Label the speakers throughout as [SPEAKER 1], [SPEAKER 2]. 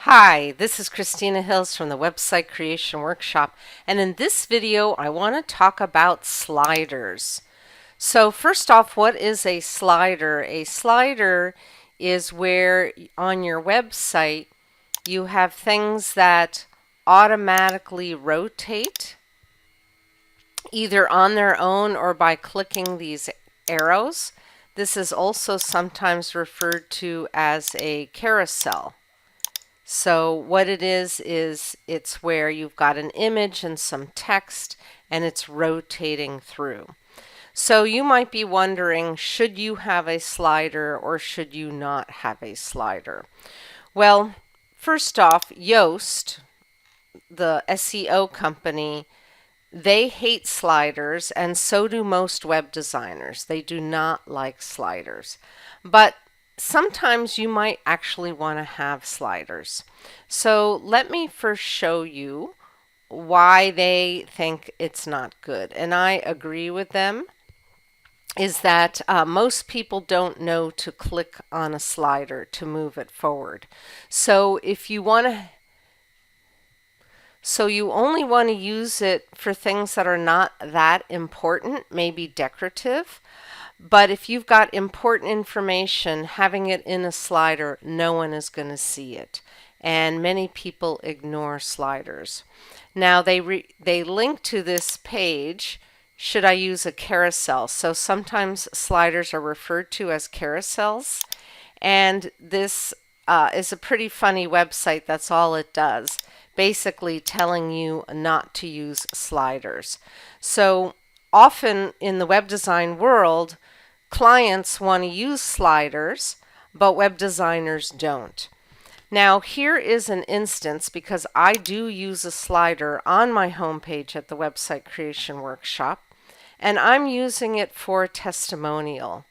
[SPEAKER 1] Hi, this is Christina Hills from the Website Creation Workshop, and in this video I want to talk about sliders. So first off, what is a slider? A slider is where on your website you have things that automatically rotate either on their own or by clicking these arrows. This is also sometimes referred to as a carousel. So what it is it's where you've got an image and some text and it's rotating through. So you might be wondering, should you have a slider or should you not have a slider? Well, first off, Yoast, the SEO company, they hate sliders, and so do most web designers. They do not like sliders. But sometimes you might actually want to have sliders. So let me first show you why they think it's not good. And I agree with them, is that most people don't know to click on a slider to move it forward. So if you want to So you only want to use it for things that are not that important, maybe decorative. But if you've got important information, having it in a slider, no one is going to see it. And many people ignore sliders. Now they link to this page, should I use a carousel? So sometimes sliders are referred to as carousels. And this is a pretty funny website. That's all it does, basically telling you not to use sliders. So often in the web design world, clients want to use sliders, but web designers don't. Now here is an instance, because I do use a slider on my homepage at the Website Creation Workshop, and I'm using it for a testimonial.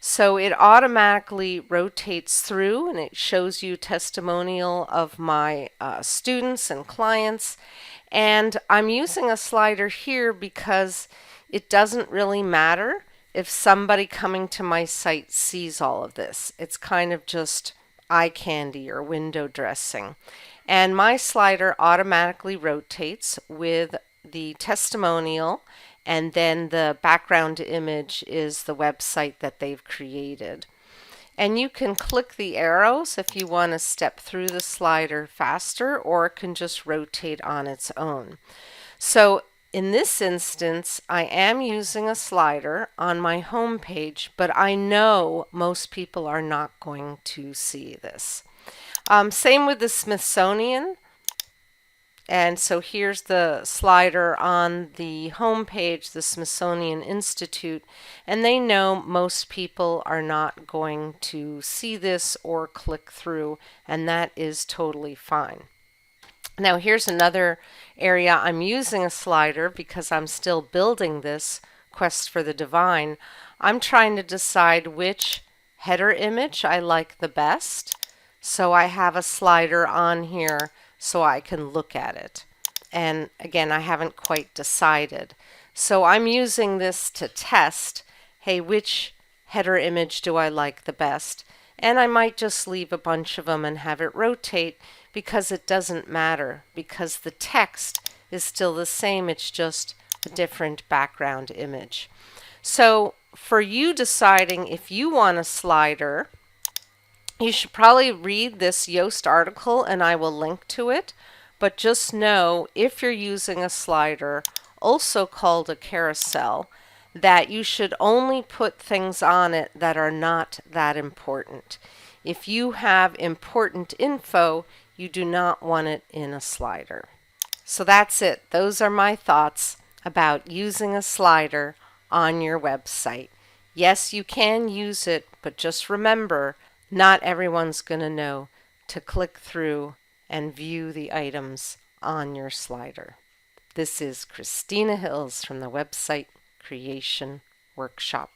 [SPEAKER 1] So it automatically rotates through and it shows you testimonial of my students and clients. And I'm using a slider here because it doesn't really matter if somebody coming to my site sees all of this. It's kind of just eye candy or window dressing. And my slider automatically rotates with the testimonial, and then the background image is the website that they've created. And you can click the arrows if you want to step through the slider faster, or it can just rotate on its own. So in this instance, I am using a slider on my home page, but I know most people are not going to see this. Same with the Smithsonian. And so here's the slider on the home page, the Smithsonian Institute, and they know most people are not going to see this or click through, and that is totally fine. Now here's another area I'm using a slider because I'm still building this Quest for the Divine. I'm trying to decide which header image I like the best, so I have a slider on here so I can look at it. And again, I haven't quite decided. So I'm using this to test, hey, which header image do I like the best? And I might just leave a bunch of them and have it rotate, because it doesn't matter, because the text is still the same, it's just a different background image. So for you deciding if you want a slider, you should probably read this Yoast article, and I will link to it. But just know, if you're using a slider, also called a carousel, that you should only put things on it that are not that important. If you have important info, you do not want it in a slider. So that's it. Those are my thoughts about using a slider on your website. Yes, you can use it, but just remember, not everyone's going to know to click through and view the items on your slider. This is Christina Hills from the Website Creation Workshop.